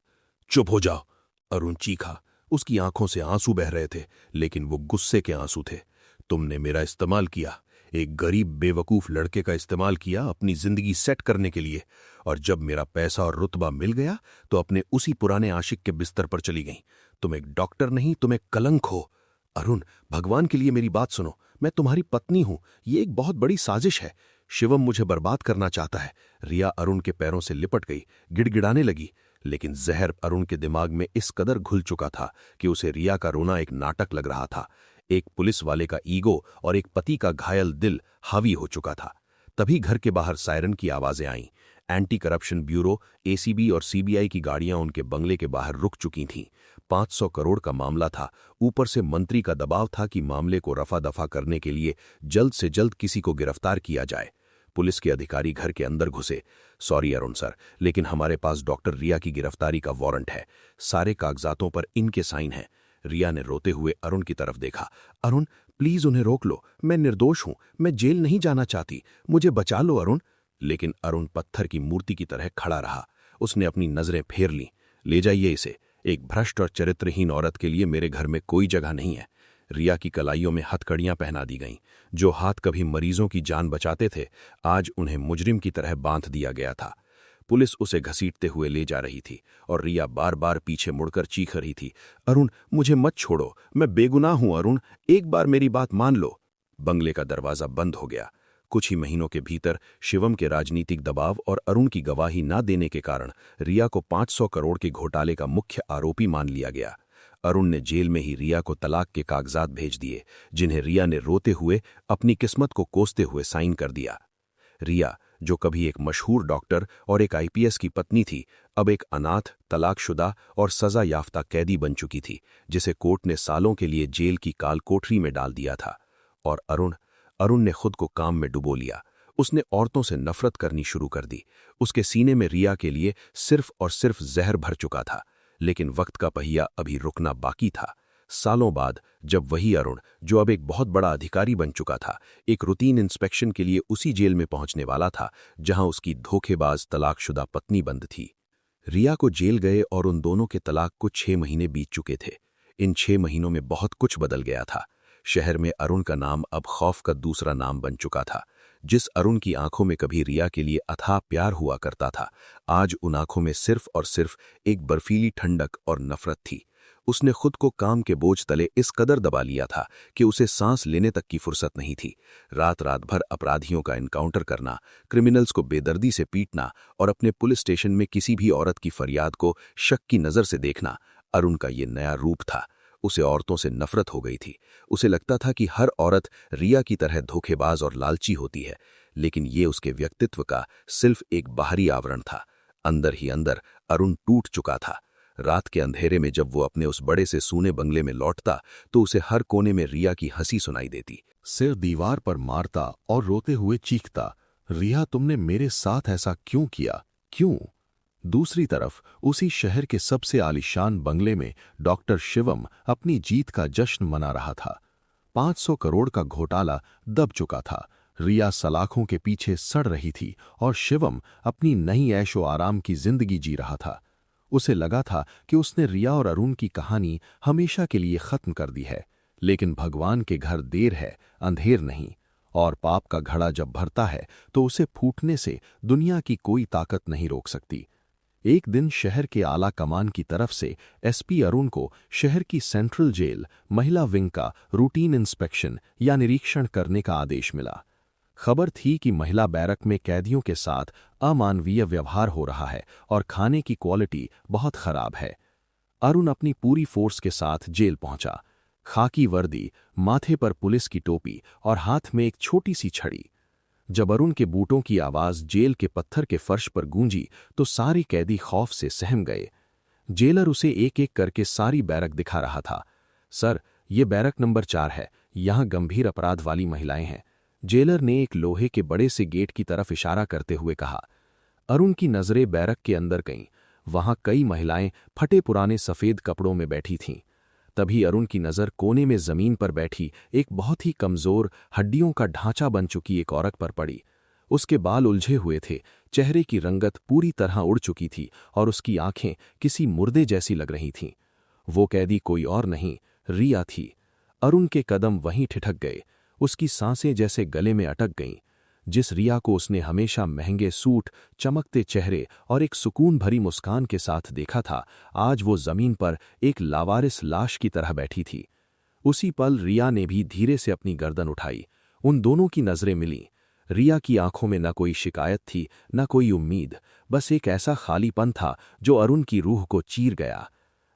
चुप हो जाओ, अरुण चीखा। उसकी आंखों से आंसू बह रहे थे, लेकिन वो गुस्से के आंसू थे। तुमने मेरा इस्तेमाल किया, एक गरीब बेवकूफ लड़के का इस्तेमाल किया अपनी जिंदगी सेट करने के लिए, और जब मेरा पैसा और रुतबा मिल गया तो अपने उसी पुराने आशिक के बिस्तर पर चली गई। तुम एक डॉक्टर नहीं, तुम एक कलंक हो। अरुण, भगवान के लिए मेरी बात सुनो। मैं तुम्हारी पत्नी हूं। ये एक बहुत बड़ी साजिश है। शिवम मुझे बर्बाद करना चाहता है। रिया अरुण के पैरों से लिपट गई, गिड़गिड़ाने लगी, लेकिन जहर अरुण के दिमाग में इस कदर घुल चुका था कि उसे रिया का रोना एक नाटक लग रहा था। एक पुलिस वाले का ईगो और एक पति का घायल दिल हावी हो चुका था। तभी घर के बाहर सायरन की आवाजें आईं। एंटी करप्शन ब्यूरो, एसीबी और सीबीआई की गाड़ियां उनके बंगले के बाहर रुक चुकी थीं। 500 करोड़ का मामला था। ऊपर से मंत्री का दबाव था कि मामले को रफा दफा करने के लिए जल्द से जल्द किसी को गिरफ्तार किया जाए। पुलिस के अधिकारी घर के अंदर घुसे। सॉरी अरुण सर, लेकिन हमारे पास डॉक्टर रिया की गिरफ्तारी का वारंट है। सारे कागजातों पर इनके साइन हैं। रिया ने रोते हुए अरुण की तरफ देखा। अरुण, प्लीज उन्हें रोक लो। मैं निर्दोष हूं। मैं जेल नहीं जाना चाहती। मुझे बचा लो अरुण। लेकिन अरुण पत्थर की मूर्ति की तरह खड़ा रहा। उसने अपनी नजरें फेर लीं। ले जाइए इसे। एक भ्रष्ट और चरित्रहीन औरत के लिए मेरे घर में कोई जगह नहीं है। रिया की कलाइयों में हथकड़ियां पहना दी गईं। जो हाथ कभी मरीजों की जान बचाते थे, आज उन्हें मुजरिम की तरह बांध दिया गया था। पुलिस उसे घसीटते हुए ले जा रही थी और रिया बार बार पीछे मुड़कर चीख रही थी, अरुण, मुझे मत छोड़ो। मैं बेगुनाह हूं अरुण, एक बार मेरी बात मान लो। बंगले का दरवाजा बंद हो गया। कुछ ही महीनों के भीतर शिवम के राजनीतिक दबाव और अरुण की गवाही न देने के कारण रिया को 500 करोड़ के घोटाले का मुख्य आरोपी मान लिया गया। अरुण ने जेल में ही रिया को तलाक के कागजात भेज दिए, जिन्हें रिया ने रोते हुए अपनी किस्मत को कोसते हुए साइन कर दिया। रिया, जो कभी एक मशहूर डॉक्टर और एक आईपीएस की पत्नी थी, अब एक अनाथ, तलाकशुदा और सजा याफ्ता कैदी बन चुकी थी, जिसे कोर्ट ने सालों के लिए जेल की काल कोठरी में डाल दिया था। और अरुण ने खुद को काम में डुबो लिया। उसने औरतों से नफरत करनी शुरू कर दी। उसके सीने में रिया के लिए सिर्फ और सिर्फ जहर भर चुका था। लेकिन वक्त का पहिया अभी रुकना बाकी था। सालों बाद जब वही अरुण, जो अब एक बहुत बड़ा अधिकारी बन चुका था, एक रूटीन इंस्पेक्शन के लिए उसी जेल में पहुंचने वाला था जहां उसकी धोखेबाज तलाकशुदा पत्नी बंद थी। रिया को जेल गए और उन दोनों के तलाक को 6 महीने बीत चुके थे। इन 6 महीनों में बहुत कुछ बदल गया था। शहर में अरुण का नाम अब खौफ का दूसरा नाम बन चुका था। जिस अरुण की आंखों में कभी रिया के लिए अथाह प्यार हुआ करता था, आज उन आंखों में सिर्फ और सिर्फ एक बर्फीली ठंडक और नफरत थी। उसने खुद को काम के बोझ तले इस कदर दबा लिया था कि उसे सांस लेने तक की फुर्सत नहीं थी। रात रात भर अपराधियों का एनकाउंटर करना, क्रिमिनल्स को बेदर्दी से पीटना और अपने पुलिस स्टेशन में किसी भी औरत की फरियाद को शक की नजर से देखना, अरुण का ये नया रूप था। उसे औरतों से नफरत हो गई थी। उसे लगता था कि हर औरत रिया की तरह धोखेबाज और लालची होती है, लेकिन ये उसके व्यक्तित्व का सिर्फ एक बाहरी आवरण था। अंदर ही अंदर अरुण टूट चुका था। रात के अंधेरे में जब वो अपने उस बड़े से सूने बंगले में लौटता तो उसे हर कोने में रिया की हंसी सुनाई देती। सिर दीवार पर मारता और रोते हुए चीखता, रिया, तुमने मेरे साथ ऐसा क्यों किया? क्यों? दूसरी तरफ उसी शहर के सबसे आलीशान बंगले में डॉक्टर शिवम अपनी जीत का जश्न मना रहा था। 500 करोड़ का घोटाला दब चुका था। रिया सलाखों के पीछे सड़ रही थी और शिवम अपनी नई ऐशो आराम की जिंदगी जी रहा था। उसे लगा था कि उसने रिया और अरुण की कहानी हमेशा के लिए खत्म कर दी है, लेकिन भगवान के घर देर है, अंधेर नहीं। और पाप का घड़ा जब भरता है तो उसे फूटने से दुनिया की कोई ताकत नहीं रोक सकती। एक दिन शहर के आला कमान की तरफ से एसपी अरुण को शहर की सेंट्रल जेल महिला विंग का रूटीन इंस्पेक्शन या निरीक्षण करने का आदेश मिला। खबर थी कि महिला बैरक में कैदियों के साथ अमानवीय व्यवहार हो रहा है और खाने की क्वालिटी बहुत खराब है। अरुण अपनी पूरी फोर्स के साथ जेल पहुंचा। खाकी वर्दी, माथे पर पुलिस की टोपी और हाथ में एक छोटी सी छड़ी। जब अरुण के बूटों की आवाज जेल के पत्थर के फर्श पर गूंजी तो सारी कैदी खौफ से सहम गए। जेलर उसे एक एक करके सारी बैरक दिखा रहा था। सर, ये बैरक नंबर 4 है, यहां गंभीर अपराध वाली महिलाएं हैं। जेलर ने एक लोहे के बड़े से गेट की तरफ इशारा करते हुए कहा। अरुण की नजरें बैरक के अंदर गईं। वहां कई महिलाएं फटे पुराने सफेद कपड़ों में बैठी थीं। तभी अरुण की नजर कोने में जमीन पर बैठी एक बहुत ही कमजोर, हड्डियों का ढांचा बन चुकी एक औरत पर पड़ी। उसके बाल उलझे हुए थे, चेहरे की रंगत पूरी तरह उड़ चुकी थी और उसकी आंखें किसी मुर्दे जैसी लग रही थीं। वो कैदी कोई और नहीं, रिया थी। अरुण के कदम वहीं ठिठक गए, उसकी सांसें जैसे गले में अटक गईं। जिस रिया को उसने हमेशा महंगे सूट, चमकते चेहरे और एक सुकून भरी मुस्कान के साथ देखा था, आज वो जमीन पर एक लावारिस लाश की तरह बैठी थी। उसी पल रिया ने भी धीरे से अपनी गर्दन उठाई। उन दोनों की नजरें मिलीं। रिया की आंखों में न कोई शिकायत थी, न कोई उम्मीद, बस एक ऐसा खालीपन था जो अरुण की रूह को चीर गया।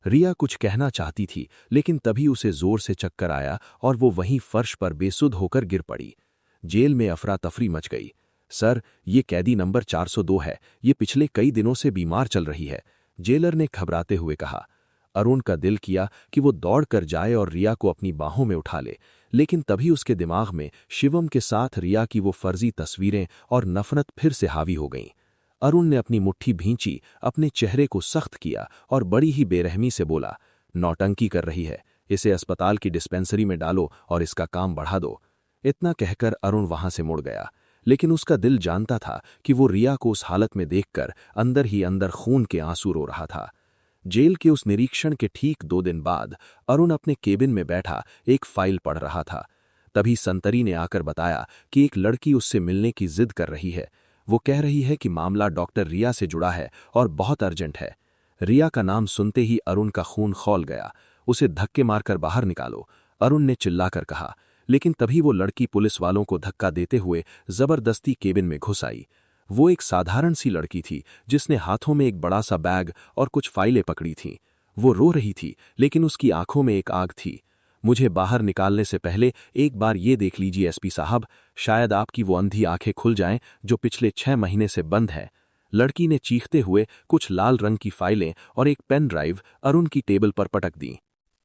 रिया कुछ कहना चाहती थी, लेकिन तभी उसे जोर से चक्कर आया और वो वहीं फर्श पर बेसुध होकर गिर पड़ी। जेल में अफरा तफरी मच गई। सर, ये कैदी नंबर 402 है, ये पिछले कई दिनों से बीमार चल रही है, जेलर ने घबराते हुए कहा। अरुण का दिल किया कि वो दौड़ कर जाए और रिया को अपनी बाहों में उठा ले, लेकिन तभी उसके दिमाग में शिवम के साथ रिया की वो फर्जी तस्वीरें और नफरत फिर से हावी हो गईं। अरुण ने अपनी मुट्ठी भींची, अपने चेहरे को सख्त किया और बड़ी ही बेरहमी से बोला, नौटंकी कर रही है, इसे अस्पताल की डिस्पेंसरी में डालो और इसका काम बढ़ा दो। इतना कहकर अरुण वहां से मुड़ गया, लेकिन उसका दिल जानता था कि वो रिया को उस हालत में देखकर अंदर ही अंदर खून के आंसू रो रहा था। जेल के उस निरीक्षण के ठीक 2 दिन बाद अरुण अपने केबिन में बैठा एक फाइल पढ़ रहा था। तभी संतरी ने आकर बताया कि एक लड़की उससे मिलने की जिद कर रही है। वो कह रही है कि मामला डॉक्टर रिया से जुड़ा है और बहुत अर्जेंट है। रिया का नाम सुनते ही अरुण का खून खौल गया। उसे धक्के मारकर बाहर निकालो, अरुण ने चिल्लाकर कहा, लेकिन तभी वो लड़की पुलिस वालों को धक्का देते हुए जबरदस्ती केबिन में घुस आई। वो एक साधारण सी लड़की थी जिसने हाथों में एक बड़ा सा बैग और कुछ फाइलें पकड़ी थीं। वो रो रही थी, लेकिन उसकी आंखों में एक आग थी। मुझे बाहर निकालने से पहले एक बार ये देख लीजिए एसपी साहब, शायद आपकी वो अंधी आंखें खुल जाएं जो पिछले 6 महीने से बंद है। लड़की ने चीखते हुए कुछ लाल रंग की फाइलें और एक पेन ड्राइव अरुण की टेबल पर पटक दी।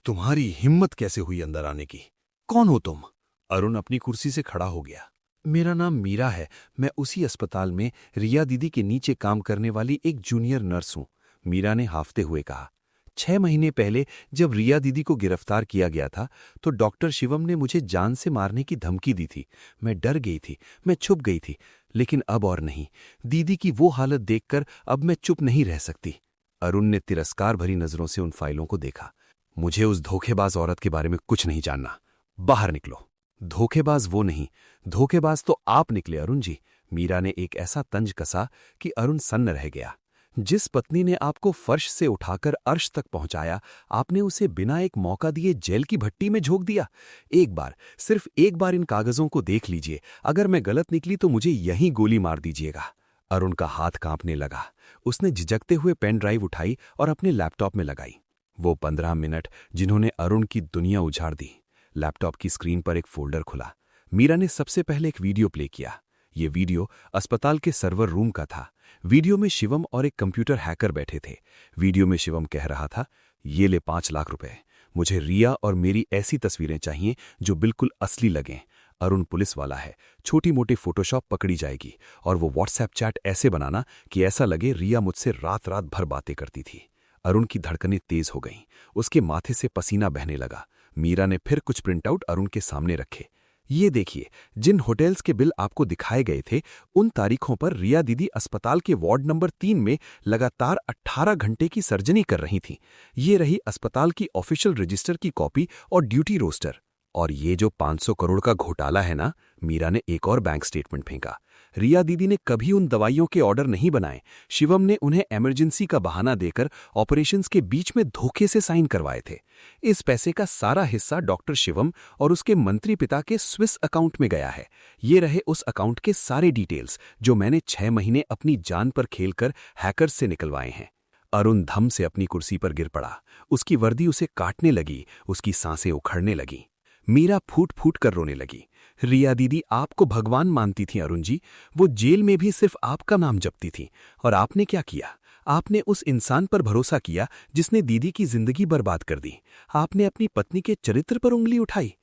तुम्हारी हिम्मत कैसे हुई अंदर आने की? कौन हो तुम? अरुण अपनी कुर्सी से खड़ा हो गया। मेरा नाम मीरा है, मैं उसी अस्पताल में रिया दीदी के नीचे काम करने वाली एक जूनियर नर्स हूं, मीरा ने हाफते हुए कहा। 6 महीने पहले जब रिया दीदी को गिरफ्तार किया गया था तो डॉक्टर शिवम ने मुझे जान से मारने की धमकी दी थी। मैं डर गई थी, मैं छुप गई थी, लेकिन अब और नहीं। दीदी की वो हालत देखकर अब मैं चुप नहीं रह सकती। अरुण ने तिरस्कार भरी नजरों से उन फाइलों को देखा। मुझे उस धोखेबाज औरत के बारे में कुछ नहीं जानना, बाहर निकलो। धोखेबाज वो नहीं, धोखेबाज तो आप निकले अरुण जी, मीरा ने एक ऐसा तंज कसा कि अरुण सन्न रह गया। जिस पत्नी ने आपको फर्श से उठाकर अर्श तक पहुंचाया, आपने उसे बिना एक मौका दिए जेल की भट्टी में झोंक दिया। एक बार, सिर्फ एक बार इन कागजों को देख लीजिए, अगर मैं गलत निकली तो मुझे यहीं गोली मार दीजिएगा। अरुण का हाथ कांपने लगा। उसने झिझकते हुए पेन ड्राइव उठाई और अपने लैपटॉप में लगाई। वो 15 मिनट जिन्होंने अरुण की दुनिया उजाड़ दी। लैपटॉप की स्क्रीन पर एक फोल्डर खुला। मीरा ने सबसे पहले एक वीडियो प्ले किया। ये वीडियो अस्पताल के सर्वर रूम का था। वीडियो में शिवम और एक कंप्यूटर हैकर बैठे थे। वीडियो में शिवम कह रहा था, ये ले 5 लाख रुपए, मुझे रिया और मेरी ऐसी तस्वीरें चाहिए जो बिल्कुल असली लगें। अरुण पुलिस वाला है, छोटी मोटी फोटोशॉप पकड़ी जाएगी और वो व्हाट्सएप चैट ऐसे बनाना कि ऐसा लगे रिया मुझसे रात रात भर बातें करती थी। अरुण की धड़कनें तेज हो गईं, उसके माथे से पसीना बहने लगा। मीरा ने फिर कुछ प्रिंटआउट अरुण के सामने रखे। ये देखिए, जिन होटल्स के बिल आपको दिखाए गए थे, उन तारीखों पर रिया दीदी अस्पताल के वार्ड नंबर 3 में लगातार 18 घंटे की सर्जरी कर रही थीं। ये रही अस्पताल की ऑफिशियल रजिस्टर की कॉपी और ड्यूटी रोस्टर। और ये जो 500 करोड़ का घोटाला है ना, मीरा ने एक और बैंक स्टेटमेंट फेंका। रिया दीदी ने कभी उन दवाइयों के ऑर्डर नहीं बनाए। शिवम ने उन्हें इमरजेंसी का बहाना देकर ऑपरेशंस के बीच में धोखे से साइन करवाए थे। इस पैसे का सारा हिस्सा डॉक्टर शिवम और उसके मंत्री पिता के स्विस अकाउंट में गया है। ये रहे उस अकाउंट के सारे डिटेल्स जो मैंने 6 महीने अपनी जान पर खेलकर हैकर्स से निकलवाए हैं। अरुण धम से अपनी कुर्सी पर गिर पड़ा। उसकी वर्दी उसे काटने लगी, उसकी सांसें उखड़ने लगीं। मीरा फूट फूट कर रोने लगी। रिया दीदी आपको भगवान मानती थी अरुण जी। वो जेल में भी सिर्फ आपका नाम जपती थी। और आपने क्या किया? आपने उस इंसान पर भरोसा किया जिसने दीदी की जिंदगी बर्बाद कर दी। आपने अपनी पत्नी के चरित्र पर उंगली उठाई।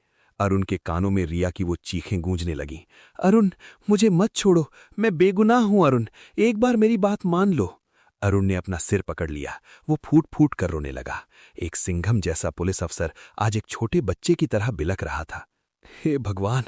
अरुण के कानों में रिया की वो चीखें गूंजने लगीं। अरुण, मुझे मत छोड़ो, मैं बेगुनाह हूं अरुण, एक बार मेरी बात मान लो। अरुण ने अपना सिर पकड़ लिया। वो फूट फूट कर रोने लगा। एक सिंघम जैसा पुलिस अफसर आज एक छोटे बच्चे की तरह बिलख रहा था। हे भगवान,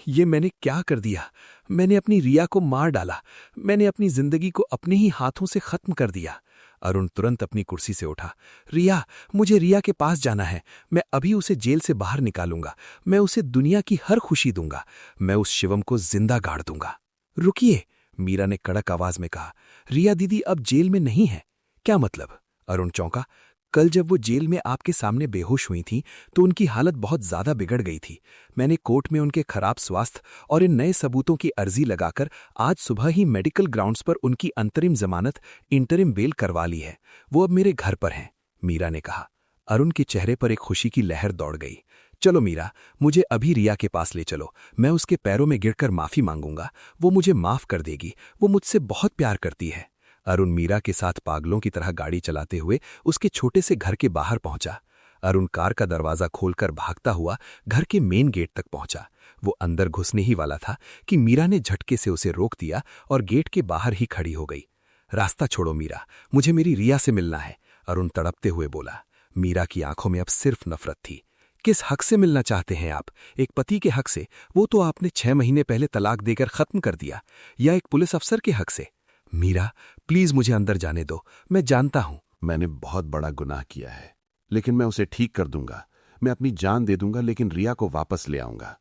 ये मैंने क्या कर दिया? मैंने अपनी रिया को मार डाला। मैंने अपनी जिंदगी को अपने ही हाथों से खत्म कर दिया। अरुण तुरंत अपनी कुर्सी से उठा। रिया, मुझे रिया के पास जाना है। मैं अभी उसे जेल से बाहर निकालूंगा। मैं उसे दुनिया की हर खुशी दूंगा। मैं उस शिवम को जिंदा गाड़ दूंगा। रुकिए, मीरा ने कड़क आवाज में कहा। रिया दीदी अब जेल में नहीं है। क्या मतलब? अरुण चौंका। कल जब वो जेल में आपके सामने बेहोश हुई थी तो उनकी हालत बहुत ज्यादा बिगड़ गई थी। मैंने कोर्ट में उनके खराब स्वास्थ्य और इन नए सबूतों की अर्जी लगाकर आज सुबह ही मेडिकल ग्राउंड्स पर उनकी अंतरिम जमानत इंटरिम बेल करवा ली है। वो अब मेरे घर पर हैं, मीरा ने कहा। अरुण के चेहरे पर एक खुशी की लहर दौड़ गई। चलो मीरा, मुझे अभी रिया के पास ले चलो। मैं उसके पैरों में गिरकर माफी मांगूंगा। वो मुझे माफ कर देगी। वो मुझसे बहुत प्यार करती है। अरुण मीरा के साथ पागलों की तरह गाड़ी चलाते हुए उसके छोटे से घर के बाहर पहुंचा। अरुण कार का दरवाजा खोलकर भागता हुआ घर के मेन गेट तक पहुंचा। वो अंदर घुसने ही वाला था कि मीरा ने झटके से उसे रोक दिया और गेट के बाहर ही खड़ी हो गई। रास्ता छोड़ो मीरा, मुझे मेरी रिया से मिलना है, अरुण तड़पते हुए बोला। मीरा की आंखों में अब सिर्फ नफरत थी। किस हक से मिलना चाहते हैं आप? एक पति के हक से? वो तो आपने 6 महीने पहले तलाक देकर खत्म कर दिया। या एक पुलिस अफसर के हक से? मीरा, प्लीज मुझे अंदर जाने दो। मैं जानता हूं मैंने बहुत बड़ा गुनाह किया है, लेकिन मैं उसे ठीक कर दूंगा। मैं अपनी जान दे दूंगा, लेकिन रिया को वापस ले आऊंगा।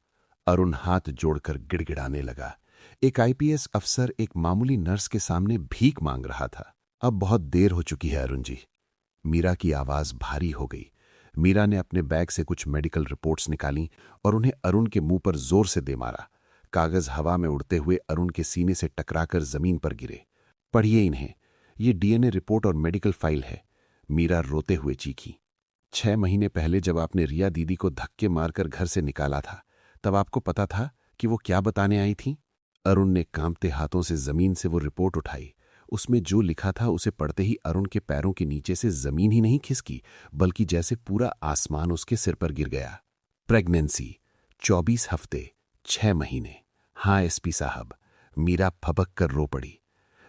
अरुण हाथ जोड़कर गिड़गिड़ाने लगा। एक आईपीएस अफसर एक मामूली नर्स के सामने भीख मांग रहा था। अब बहुत देर हो चुकी है अरुण जी। मीरा की आवाज भारी हो गई। मीरा ने अपने बैग से कुछ मेडिकल रिपोर्ट्स निकाली और उन्हें अरुण के मुंह पर जोर से दे मारा। कागज हवा में उड़ते हुए अरुण के सीने से टकराकर जमीन पर गिरे। पढ़िए इन्हें, ये डीएनए रिपोर्ट और मेडिकल फाइल है, मीरा रोते हुए चीखी। 6 महीने पहले जब आपने रिया दीदी को धक्के मारकर घर से निकाला था, तब आपको पता था कि वो क्या बताने आई थी? अरुण ने कांपते हाथों से जमीन से वो रिपोर्ट उठाई। उसमें जो लिखा था उसे पढ़ते ही अरुण के पैरों के नीचे से जमीन ही नहीं खिसकी, बल्कि जैसे पूरा आसमान उसके सिर पर गिर गया। प्रेगनेंसी, 24 हफ्ते, 6 महीने। हाँ एसपी साहब, मीरा फबक कर रो पड़ी।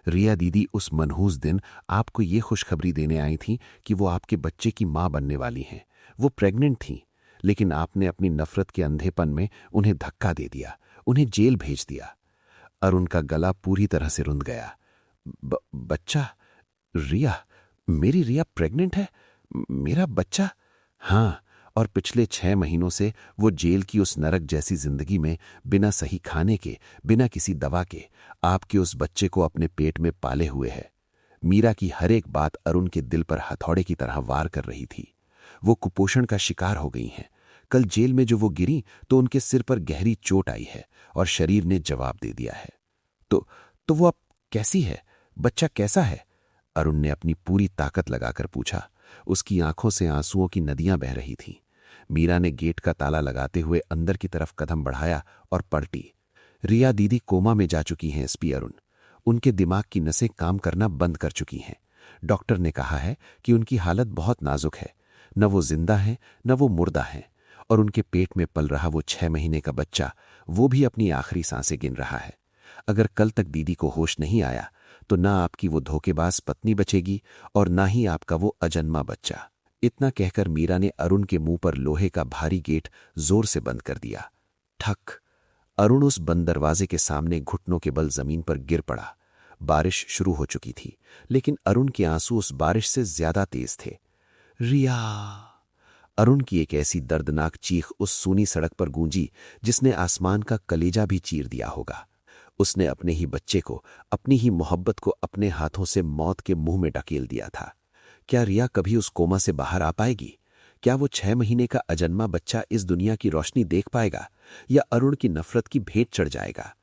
रिया दीदी उस मनहूस दिन आपको ये खुशखबरी देने आई थी कि वो आपके बच्चे की मां बनने वाली हैं। वो प्रेग्नेंट थीं, लेकिन आपने अपनी नफरत के अंधेपन में उन्हें धक्का दे दिया, उन्हें जेल भेज दिया। अरुण का गला पूरी तरह से रुंध गया। बच्चा? रिया? मेरी रिया प्रेग्नेंट है? मेरा बच्चा? हाँ, और पिछले 6 महीनों से वो जेल की उस नरक जैसी जिंदगी में बिना सही खाने के, बिना किसी दवा के आपके उस बच्चे को अपने पेट में पाले हुए है। मीरा की हर एक बात अरुण के दिल पर हथौड़े की तरह वार कर रही थी। वो कुपोषण का शिकार हो गई हैं। कल जेल में जो वो गिरी तो उनके सिर पर गहरी चोट आई है और शरीर ने जवाब दे दिया है। तो वो अब कैसी है? बच्चा कैसा है? अरुण ने अपनी पूरी ताकत लगाकर पूछा। उसकी आंखों से आंसुओं की नदियां बह रही थीं। मीरा ने गेट का ताला लगाते हुए अंदर की तरफ कदम बढ़ाया और पलटी। रिया दीदी कोमा में जा चुकी हैं एसपी अरुण। उनके दिमाग की नसें काम करना बंद कर चुकी हैं। डॉक्टर ने कहा है कि उनकी हालत बहुत नाजुक है। न वो जिंदा हैं, न वो मुर्दा हैं, और उनके पेट में पल रहा वो 6 महीने का बच्चा, वो भी अपनी आखिरी सांसें गिन रहा है। अगर कल तक दीदी को होश नहीं आया तो ना आपकी वो धोखेबाज पत्नी बचेगी और ना ही आपका वो अजन्मा बच्चा। इतना कहकर मीरा ने अरुण के मुंह पर लोहे का भारी गेट जोर से बंद कर दिया। ठक! अरुण उस बंद दरवाजे के सामने घुटनों के बल जमीन पर गिर पड़ा। बारिश शुरू हो चुकी थी, लेकिन अरुण के आंसू उस बारिश से ज्यादा तेज थे। रिया! अरुण की एक ऐसी दर्दनाक चीख उस सूनी सड़क पर गूंजी जिसने आसमान का कलेजा भी चीर दिया होगा। उसने अपने ही बच्चे को, अपनी ही मोहब्बत को अपने हाथों से मौत के मुंह में ढकेल दिया था। क्या रिया कभी उस कोमा से बाहर आ पाएगी? क्या वो 6 महीने का अजन्मा बच्चा इस दुनिया की रोशनी देख पाएगा, या अरुण की नफरत की भेंट चढ़ जाएगा?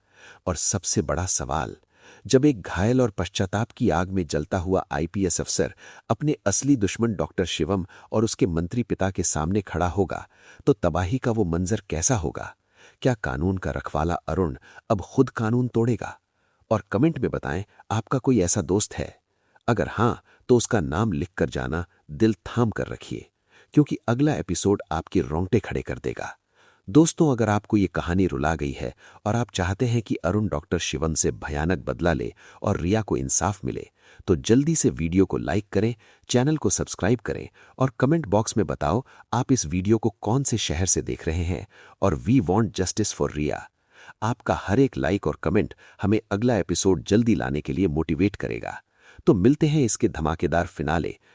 और सबसे बड़ा सवाल, जब एक घायल और पश्चाताप की आग में जलता हुआ आईपीएस अफसर अपने असली दुश्मन डॉक्टर शिवम और उसके मंत्री पिता के सामने खड़ा होगा, तो तबाही का वो मंजर कैसा होगा? क्या कानून का रखवाला अरुण अब खुद कानून तोड़ेगा? और कमेंट में बताएं आपका कोई ऐसा दोस्त है। अगर हां तो उसका नाम लिखकर जाना दिल थाम कर रखिए, क्योंकि अगला एपिसोड आपके रोंगटे खड़े कर देगा। दोस्तों, अगर आपको ये कहानी रुला गई है और आप चाहते हैं कि अरुण डॉक्टर शिवम से भयानक बदला ले और रिया को इंसाफ मिले, तो जल्दी से वीडियो को लाइक करें, चैनल को सब्सक्राइब करें और कमेंट बॉक्स में बताओ आप इस वीडियो को कौन से शहर से देख रहे हैं। और वी वॉन्ट जस्टिस फॉर रिया। आपका हर एक लाइक और कमेंट हमें अगला एपिसोड जल्दी लाने के लिए मोटिवेट करेगा। तो मिलते हैं इसके धमाकेदार फिनाले